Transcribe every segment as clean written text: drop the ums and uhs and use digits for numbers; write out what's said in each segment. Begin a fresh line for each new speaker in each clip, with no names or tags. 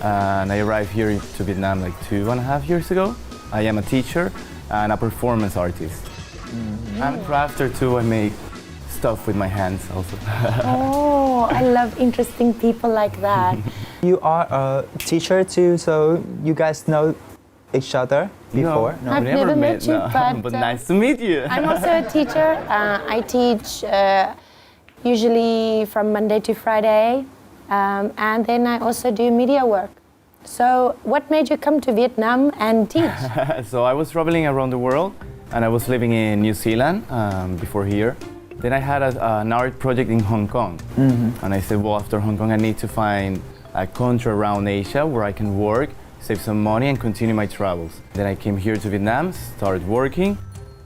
and I arrived here to Vietnam like 2.5 years ago. I am a teacher and a performance artist. I'm a crafter too. I make stuff with my hands also.
Oh, I love interesting people like that.
You are a teacher too, so you guys know each other before?
No. I've never met you,
but nice to meet you.
I'm also a teacher. I teach usually from Monday to Friday, and then I also do media work. So what made you come to Vietnam and teach?
So I was traveling around the world, and I was living in New Zealand before here. Then I had an art project in Hong Kong. And I said, well, after Hong Kong, I need to find a country around Asia where I can work, save some money, and continue my travels. Then I came here to Vietnam, started working.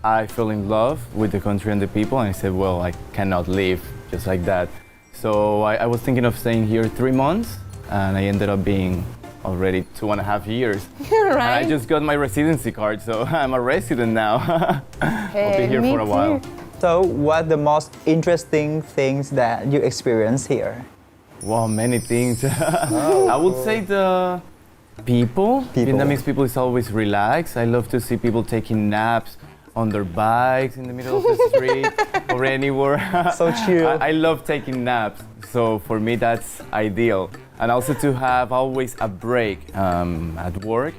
I fell in love with the country and the people, and I said, well, I cannot leave just like that. So I was thinking of staying here 3 months, and I ended up being already 2.5 years.
Right.
And I just got my residency card, so I'm a resident now. I'll be here for a while.
So what are the most interesting things that you experience here?
Wow, many things. I would say the people. Vietnamese people is always relaxed. I love to see people taking naps on their bikes in the middle of the street or anywhere.
So chill.
I love taking naps, so for me that's ideal. And also to have always a break at work,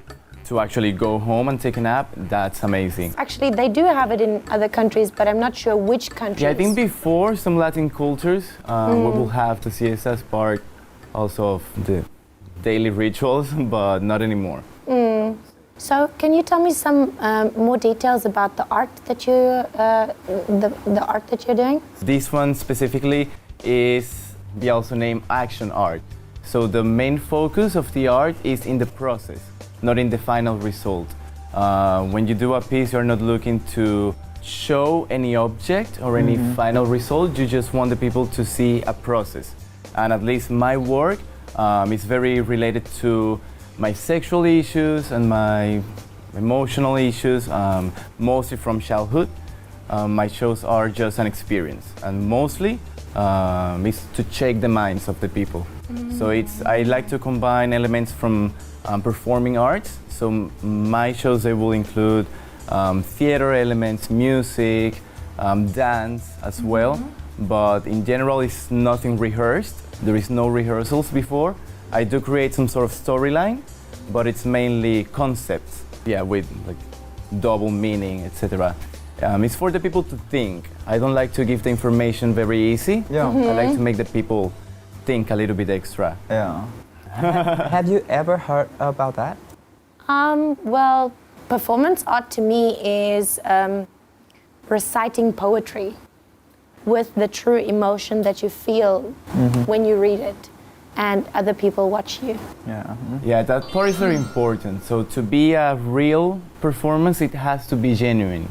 to actually go home and take a nap, that's amazing.
Actually, they do have it in other countries, but I'm not sure which countries.
Yeah, I think before some Latin cultures, we will have the siesta as part also of the daily rituals, but not anymore.
So, can you tell me some more details about the art that you, the art that you're doing?
This one specifically is also named action art. So the main focus of the art is in the process, not in the final result. When you do a piece, you're not looking to show any object or any final result. You just want the people to see a process. And at least my work is very related to my sexual issues and my emotional issues, mostly from childhood. My shows are just an experience, and mostly is to check the minds of the people. So I like to combine elements from performing arts. So my shows, they will include theater elements, music, dance as well. But in general, it's nothing rehearsed. There is no rehearsals before. I do create some sort of storyline, but it's mainly concepts, with like double meaning, etc. It's for the people to think. I don't like to give the information very easy. I like to make the people think a little bit extra.
Have you ever heard about that?
Well, performance art to me is reciting poetry with the true emotion that you feel when you read it and other people watch you.
Yeah, that part is very important. So to be a real performance, it has to be genuine.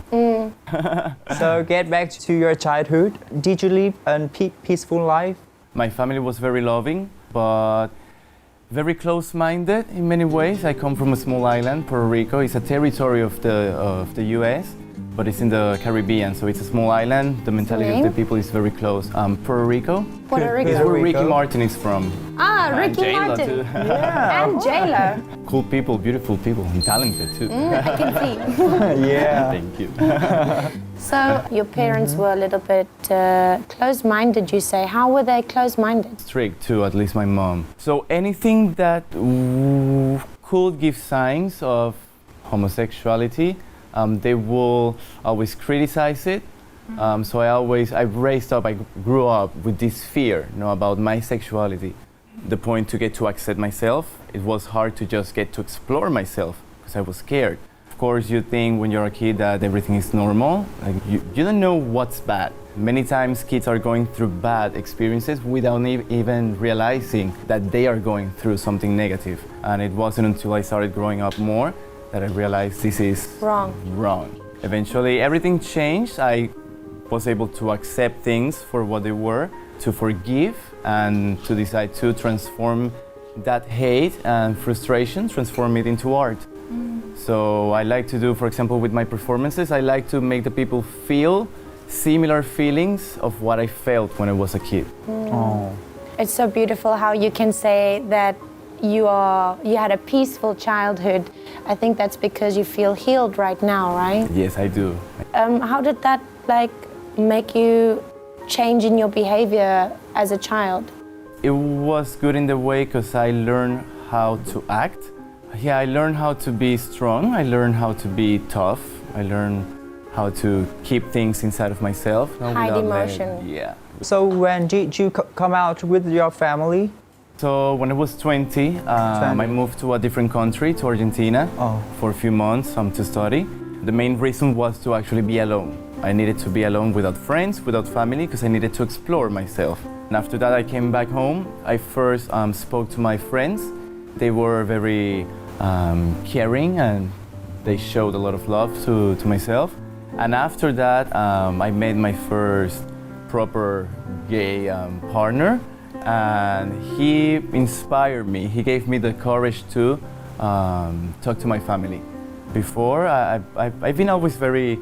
So get back to your childhood. Did you live a peaceful life?
My family was very loving, but very close-minded in many ways. I come from a small island, Puerto Rico. It's a territory of the US, but it's in the Caribbean, so it's a small island. The mentality of the people is very close. Puerto Rico.
Puerto Rico.
It's where Ricky Martin is from.
Ricky Martin.
Too.
And J-Lo.
Cool people, beautiful people, and talented too.
I can see.
Thank you.
So your parents were a little bit close-minded, you say. How were they close-minded?
Strict too, at least my mom. So anything that could give signs of homosexuality, they will always criticize it. So I grew up with this fear, about my sexuality. The point to get to accept myself, it was hard to just get to explore myself because I was scared. Of course, you think when you're a kid that everything is normal. Like you don't know what's bad. Many times kids are going through bad experiences without even realizing that they are going through something negative. And it wasn't until I started growing up more that I realized this is wrong. Eventually, everything changed. I was able to accept things for what they were, to forgive, and to decide to transform that hate and frustration, transform it into art. So I like to do, for example, with my performances, I like to make the people feel similar feelings of what I felt when I was a kid.
It's so beautiful how you can say that you had a peaceful childhood. I think that's because you feel healed right now, right?
Yes, I do.
How did that like make you change in your behavior as a child?
It was good in the way because I learned how to act. Yeah, I learned how to be strong. I learned how to be tough. I learned how to keep things inside of myself.
Hide emotion.
Yeah.
So when did you come out with your family?
So when I was 20, I moved to a different country, to Argentina, for a few months to study. The main reason was to actually be alone. I needed to be alone without friends, without family, because I needed to explore myself. And after that, I came back home. I first spoke to my friends. They were very caring and they showed a lot of love to myself. And after that, I met my first proper gay partner, and he inspired me. He gave me the courage to talk to my family. Before, I've been always very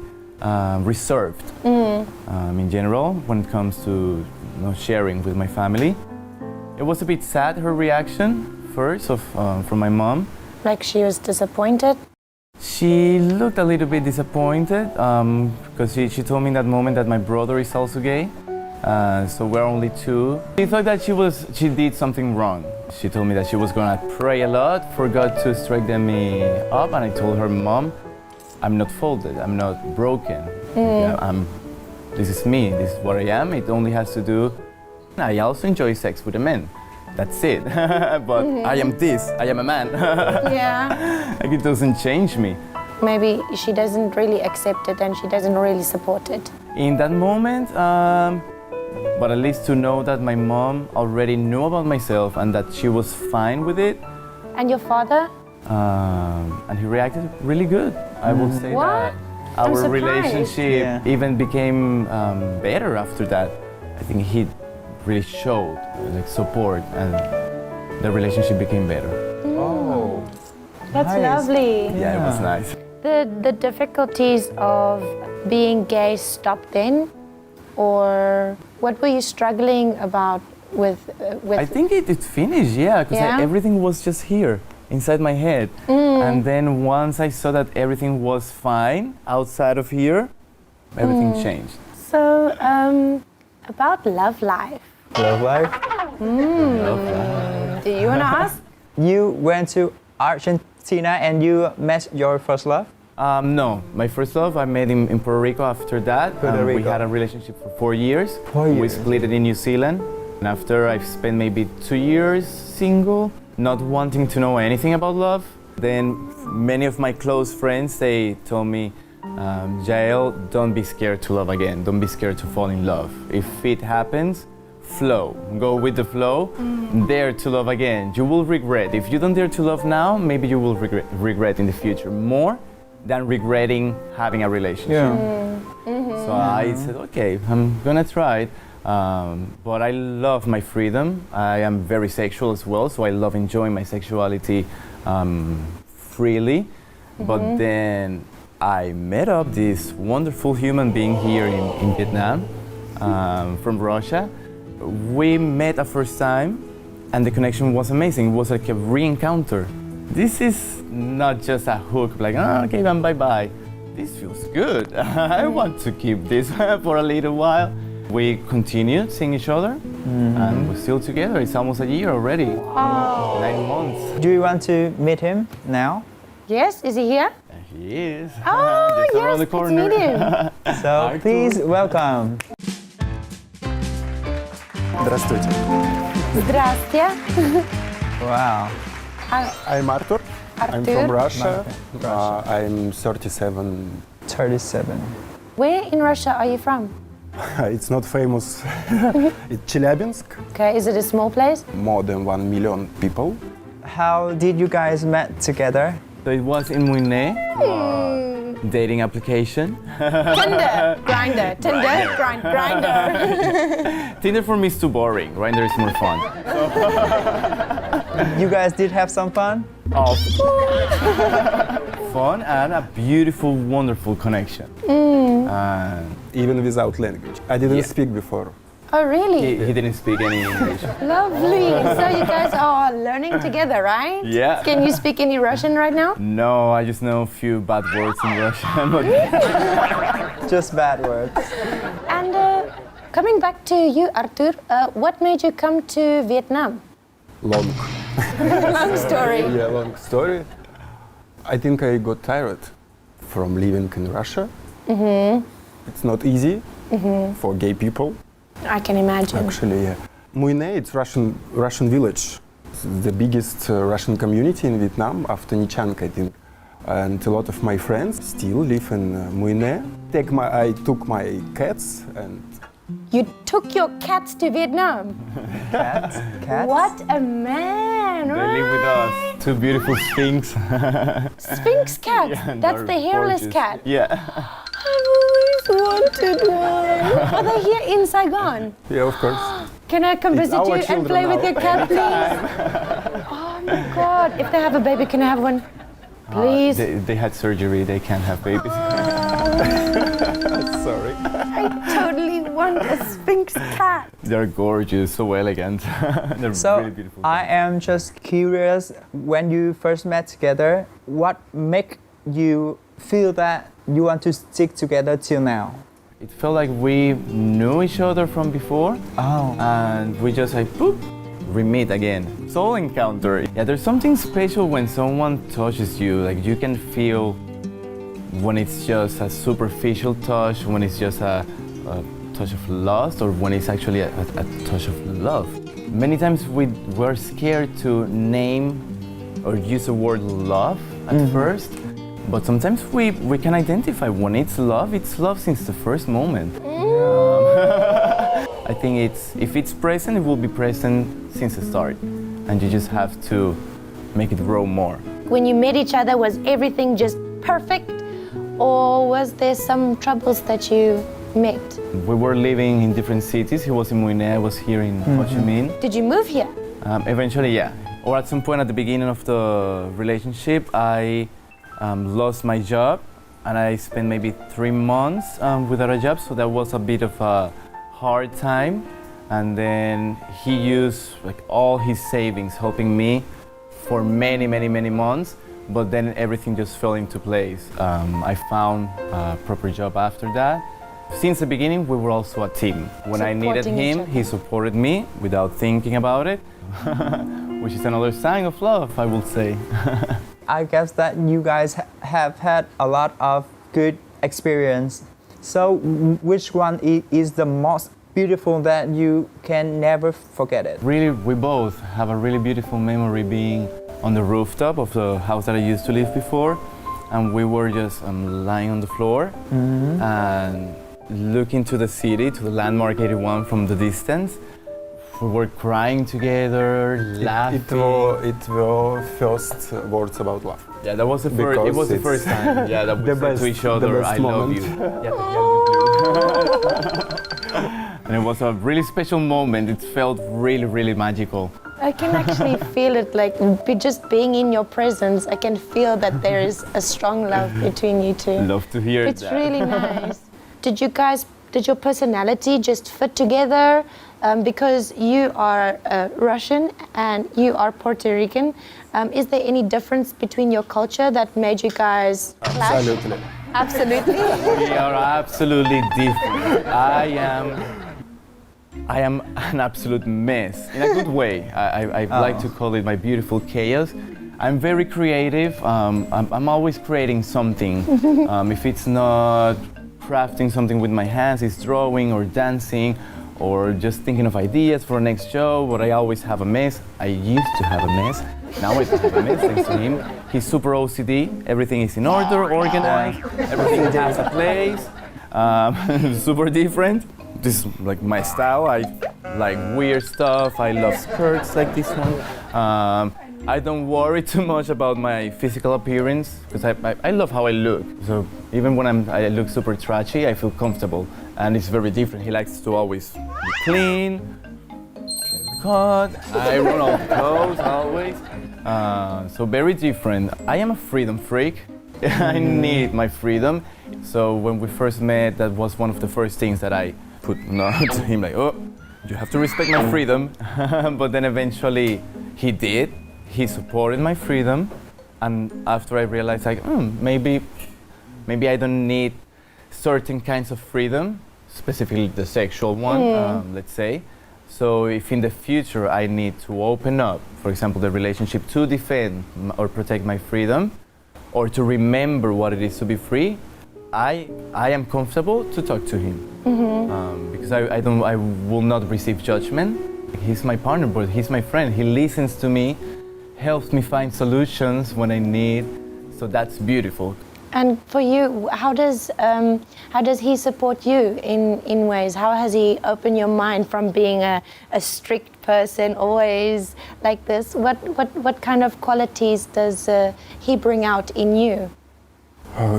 reserved in general when it comes to sharing with my family. It was a bit sad, her reaction first from my mom.
Like she was disappointed?
She looked a little bit disappointed because she told me in that moment that my brother is also gay. So we're only two. She thought that she did something wrong. She told me that she was gonna pray a lot for God to straighten me up, and I told her, Mom, I'm not folded, I'm not broken. Yeah, this is me, this is what I am. It only has to do. I also enjoy sex with a man. That's it. But I am this, I am a man.
Yeah.
Like it doesn't change me.
Maybe she doesn't really accept it and she doesn't really support it.
In that moment, but at least to know that my mom already knew about myself and that she was fine with it.
And your father?
And he reacted really good. I would say
What?
that our
surprised.
relationship even became better after that. I think he really showed like support, and the relationship became better.
Oh,
That's
nice.
lovely.
Yeah, it was nice.
The difficulties of being gay stopped then? Or what were you struggling about with?
I think it finished, yeah, because everything was just here, inside my head. And then once I saw that everything was fine outside of here, everything changed.
So, about love life.
Love life.
Do you want to ask?
You went to Argentina and you met your first love?
No, my first love I met in Puerto Rico. After that, we had a relationship for 4 years.
4 years.
We split it in New Zealand. And after I've spent maybe 2 years single, not wanting to know anything about love. Then many of my close friends, they told me, Jael, don't be scared to love again. Don't be scared to fall in love. If it happens, flow. Go with the flow. Dare to love again. You will regret. If you don't dare to love now, maybe you will regret in the future more than regretting having a relationship.
Yeah.
So I said, okay, I'm gonna try it. But I love my freedom. I am very sexual as well, so I love enjoying my sexuality freely. But then I met up this wonderful human being here in Vietnam, from Russia. We met a first time and the connection was amazing. It was like a re-encounter. This is not just a hook, like, oh, okay, then bye-bye. This feels good. I want to keep this for a little while. We continued seeing each other and we're still together. It's almost a year already. 9 months.
Do you want to meet him now?
Yes, is he here?
He is.
Oh,
Just around the
yes,
corner.
let's meet him.
So please welcome.
Здравствуйте.
Здравствуйте.
Wow.
I'm Arthur. I'm
Arthur.
from Russia.
Russia.
I'm 37.
37.
Where in Russia are you from?
It's not famous. It's Chelyabinsk.
Okay, is it a small place?
More than 1 million people.
How did you guys met together?
So it was in Muine, dating application.
Tinder, Grinder, Tinder, Grinder.
Tinder for me is too boring. Grindr is more fun.
You guys did have some fun?
Oh. Fun and a beautiful, wonderful connection.
Even without language. I didn't
Yeah.
speak before.
Oh, really?
He didn't speak any English.
Lovely. So you guys are learning together, right?
Yeah.
Can you speak any Russian right now?
No, I just know a few bad words in Russian. But
Just bad words.
And coming back to you, Arthur, what made you come to Vietnam?
Long.
Long story.
Yeah, long story. I think I got tired from living in Russia. It's not easy for gay people.
I can imagine.
Actually, yeah. Muine, it's Russian village. It's the biggest Russian community in Vietnam after NHANH, I think. And a lot of my friends still live in Muine. I took my cats and...
You took your cats to Vietnam.
Cats?
What a man!
they live with us. Two beautiful sphinx.
Sphinx cat.
Yeah,
That's
they're
the hairless
gorgeous.
cat.
Yeah.
I've always wanted one. Are they here in Saigon?
Yeah, of course.
Can I come
It's
visit
our
you and
children
play with
now.
your cat, please? Oh my God! If they have a baby, can I have one? Please.
They had surgery. They can't have babies.
Sorry.
I totally want a Sphinx cat.
They're gorgeous, so elegant. They're
So
really beautiful.
I am just curious, when you first met together, what make you feel that you want to stick together till now?
It felt like we knew each other from before,
Oh.
and we just like boop, we meet again. Soul encounter. Yeah, there's something special when someone touches you. Like you can feel when it's just a superficial touch, when it's just a touch of lust, or when it's actually a touch of love. Many times we were scared to name or use the word love at first, but sometimes we can identify when it's love since the first moment. I think if it's present, it will be present since the start, and you just have to make it grow more.
When you met each other, was everything just perfect? Or was there some troubles that you met?
We were living in different cities. He was in Muine, I was here in Ho Chi Minh.
Did you move here?
Eventually, yeah. Or at some point at the beginning of the relationship, I lost my job, and I spent maybe 3 months without a job, so that was a bit of a hard time. And then he used like all his savings helping me for many months, but then everything just fell into place. I found a proper job after that. Since the beginning, we were also a team. When I needed
Supporting each
him,
other.
he supported me without thinking about it, which is another sign of love, I will say.
I guess that you guys have had a lot of good experience. So which one is the most beautiful that you can never forget it?
Really, we both have a really beautiful memory being on the rooftop of the house that I used to live before, and we were just lying on the floor and looking to the city, to the landmark 81 from the distance. We were crying together, laughing.
It were first words about love.
Yeah, that was the first. It
Because
was the
it's
first time. Yeah, that we
the
said to
best-
each other,
the best
"I love
moment."
you." Yeah, and it was a really special moment. It felt really magical.
I can actually feel it, like just being in your presence, I can feel that there is a strong love between you two.
Love to hear
It's
that.
really nice. Did your personality just fit together? Because you are Russian and you are Puerto Rican, is there any difference between your culture that made you guys clash?
Absolutely.
Absolutely.
We are absolutely different. I am an absolute mess, in a good way. I like to call it my beautiful chaos. I'm very creative. I'm always creating something. If it's not crafting something with my hands, it's drawing or dancing or just thinking of ideas for a next show, but I always have a mess. I used to have a mess. Now I don't have a mess thanks to him. He's super OCD. Everything is in order, organized. Everything has a place. Super different. This is like my style. I like weird stuff. I love skirts like this one. I don't worry too much about my physical appearance because I love how I look. So even when I look super trashy, I feel comfortable, and it's very different. He likes to always be clean, cut. I run all the clothes always. So very different. I am a freedom freak. I need my freedom. So when we first met, that was one of the first things that I put to him, like, oh, you have to respect my freedom. But then eventually he did. He supported my freedom. And after I realized, like, maybe I don't need certain kinds of freedom, specifically the sexual one, let's say. So if in the future I need to open up, for example, the relationship to defend or protect my freedom, or to remember what it is to be free, I am comfortable to talk to him. Because I will not receive judgment. He's my partner, but he's my friend. He listens to me, helps me find solutions when I need. So that's beautiful.
And for you, how does he support you in ways? How has he opened your mind from being a strict person, always like this? What kind of qualities does he bring out in you?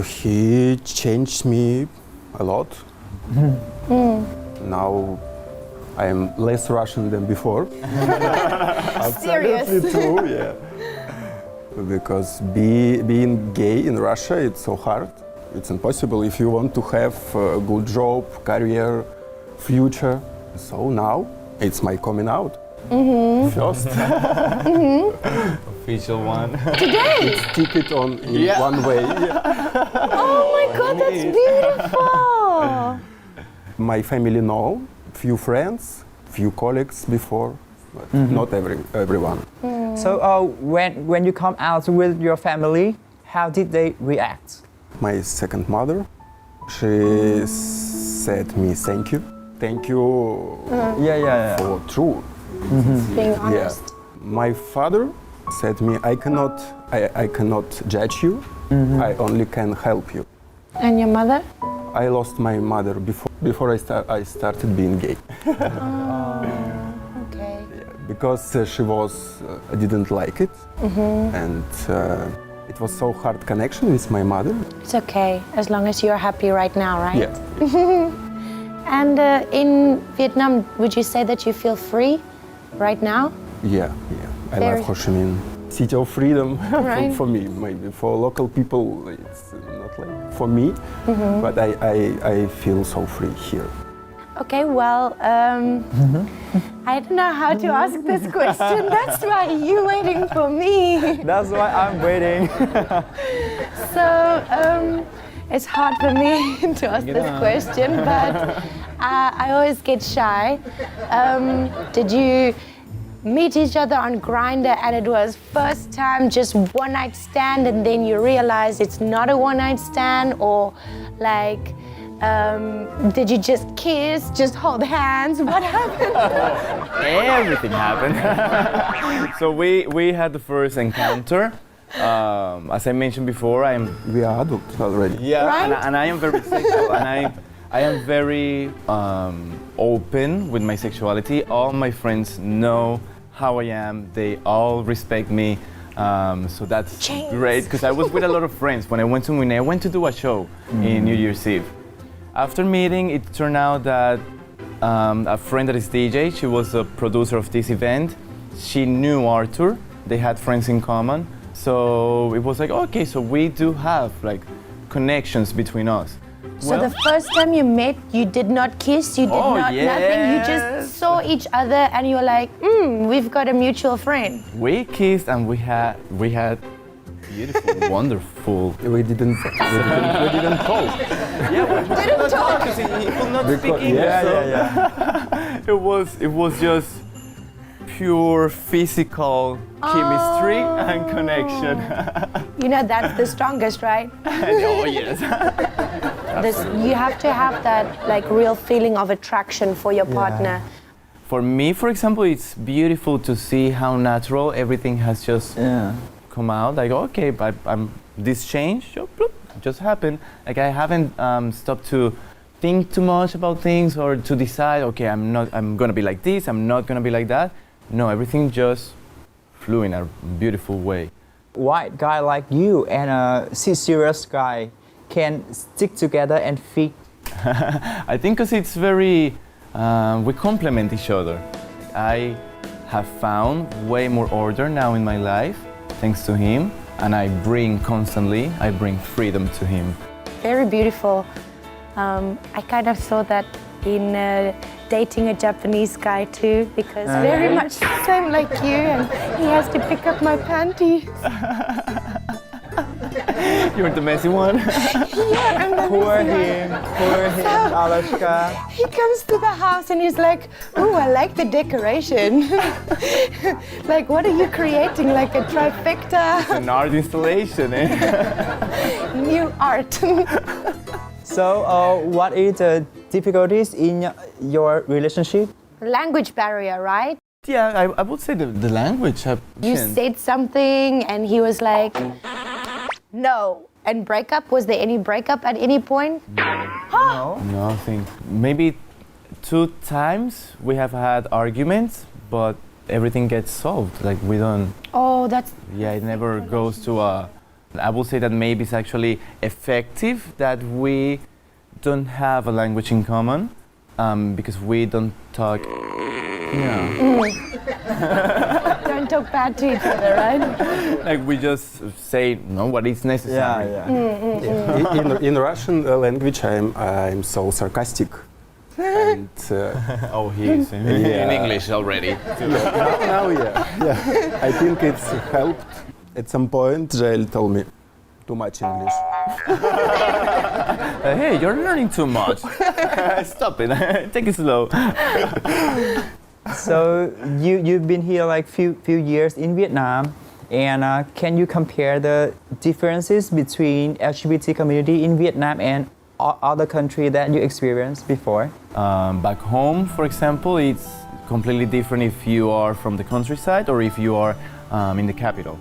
He changed me a lot. Now I am less Russian than before. Absolutely true, yeah. Because being gay in Russia, it's so hard. It's impossible if you want to have a good job, career, future. So now it's my coming out. First.
Official one.
Today?
It's ticket on in one way. Yeah.
Oh my God, that's beautiful!
My family know, few friends, few colleagues before, but not everyone.
So when you come out with your family, how did they react?
My second mother, she said me thank you for true.
Being honest.
Yeah. My father said me I cannot judge you. I only can help you.
And your mother?
I lost my mother before I started being gay.
Okay.
Because she didn't like it, and it was so hard connection with my mother.
It's okay, as long as you're happy right now, right?
Yeah.
And in Vietnam, would you say that you feel free right now?
Yeah. I love Ho Chi Minh. City of freedom.
Right.
For me, maybe for local people, it's not like for me, but I feel so free here.
Okay, well, I don't know how to ask this question. That's why you're waiting for me.
That's why I'm waiting.
So it's hard for me to ask this question, but I always get shy. Did you meet each other on Grindr and it was first time just one night stand and then you realize it's not a one night stand, or like did you just kiss, just hold hands? What happened?
Everything happened. So we had the first encounter. As I mentioned before,
We are adults already.
yeah,
Right?
and I am very sexual, and I am very open with my sexuality. All my friends know how I am. They all respect me. So that's great, because I was with a lot of friends. When I went to Munich, I went to do a show in New Year's Eve. After meeting, it turned out that a friend that is DJ, she was a producer of this event. She knew Arthur. They had friends in common. So it was like, okay, so we do have like connections between us.
So the first time you met, you did not kiss, you did not nothing, you just saw each other and you were like, we've got a mutual friend.
We kissed and we had beautiful, wonderful.
We didn't talk.
Yeah, we didn't talk because he could not speak English. It was just pure physical chemistry and connection.
You know, that's the strongest, right?
Oh yes.
You have to have that like real feeling of attraction for your partner.
For me, for example, it's beautiful to see how natural everything has just come out. Like, okay, but this change just happened. Like, I haven't stopped to think too much about things or to decide, okay, I'm gonna be like this, I'm not gonna be like that. No, everything just flew in a beautiful way.
White guy like you and a serious guy can stick together and fit.
I think because it's very, we complement each other. I have found way more order now in my life, thanks to him, and I bring freedom to him.
Very beautiful. I kind of saw that in dating a Japanese guy too, because very much the same like you, and he has to pick up my panties.
You're the messy one.
Yeah, I'm the
Poor
messy one.
him, Alushka.
He comes to the house and he's like, "Ooh, I like the decoration." Like, what are you creating? Like a trifecta?
An art installation, eh?
New art.
So, what is the difficulties in your relationship?
Language barrier, right?
Yeah, I would say the language.
You said something and he was like, no. And breakup, was there any breakup at any point?
No.
Nothing. Maybe 2 times we have had arguments, but everything gets solved. Like we don't.
Oh, that's.
Yeah, it never goes to a. I would say that maybe it's actually effective that we don't have a language in common, because we don't talk. Yeah.
Don't talk bad to each other, right?
Like we just say no what is necessary.
In Russian language, I'm so sarcastic. And,
Oh, he is in English already.
now, yeah. I think it's helped. At some point, Jael told me too much English.
Hey, you're learning too much. Stop it. Take it slow.
So you've been here like few years in Vietnam, and can you compare the differences between LGBT community in Vietnam and other countries that you experienced before?
Back home, for example, it's completely different if you are from the countryside or if you are in the capital.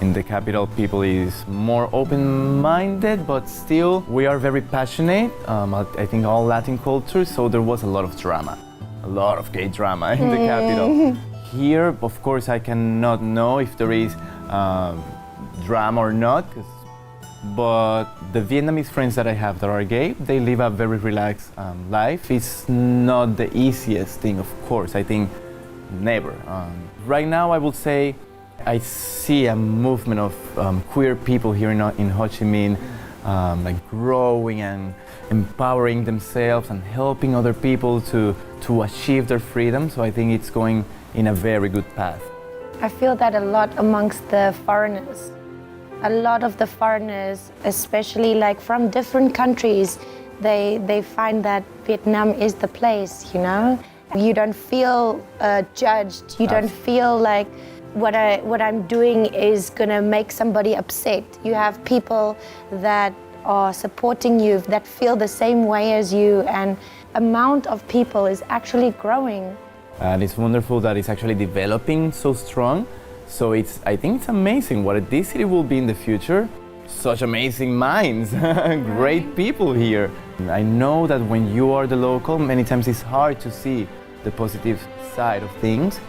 In the capital, people is more open-minded, but still we are very passionate. I think all Latin cultures, so there was a lot of drama. A lot of gay drama in the capital. Here, of course, I cannot know if there is drama or not, but the Vietnamese friends that I have that are gay, they live a very relaxed life. It's not the easiest thing, of course, I think never. Right now, I would say I see a movement of queer people here in Ho Chi Minh, like growing and empowering themselves and helping other people to achieve their freedom. So I think it's going in a very good path.
I feel that a lot amongst the foreigners. A lot of the foreigners, especially like from different countries, they find that Vietnam is the place, you know? You don't feel judged. You don't feel like what I'm doing is gonna make somebody upset. You have people that are supporting you, that feel the same way as you, and amount of people is actually growing.
And it's wonderful that it's actually developing so strong. So I think it's amazing what this city will be in the future. Such amazing minds, great people here. I know that when you are the local, many times it's hard to see the positive side of things,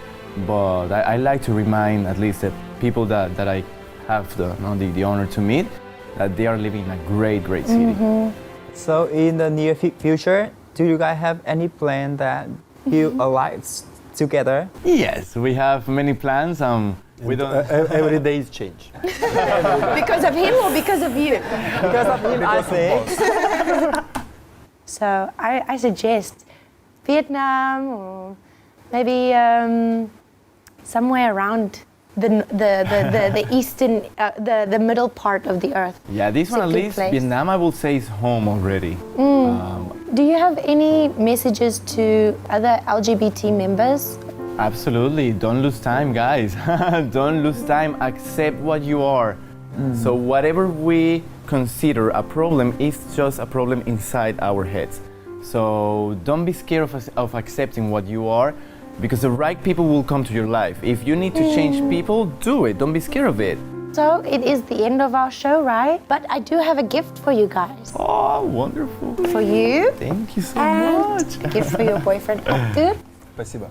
but I like to remind at least the people that I have the honor to meet, that they are living in a great city.
So in the near future, do you guys have any plan that you alive together?
Yes, we have many plans. We don't.
Every day is change.
Because of him or because of you?
Because of him, I think.
So I suggest Vietnam, or maybe somewhere around the eastern, the middle part of the earth.
Yeah, this one at least,
place.
Vietnam, I would say is home already.
Do you have any messages to other LGBT members?
Absolutely, don't lose time, guys. Don't lose time, accept what you are. So whatever we consider a problem is just a problem inside our heads. So don't be scared of accepting what you are, because the right people will come to your life. If you need to change people, do it. Don't be scared of it.
So it is the end of our show, right? But I do have a gift for you guys.
Oh, wonderful.
For you.
Thank you so
And
much.
a gift for your boyfriend, Abdur.
Спасибо.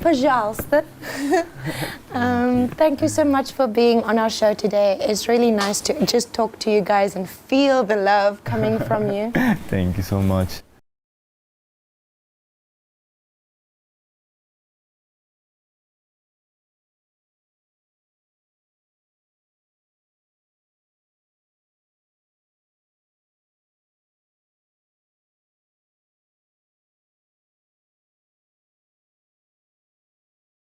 Пожалуйста. Thank you so much for being on our show today. It's really nice to just talk to you guys and feel the love coming from you.
Thank you so much.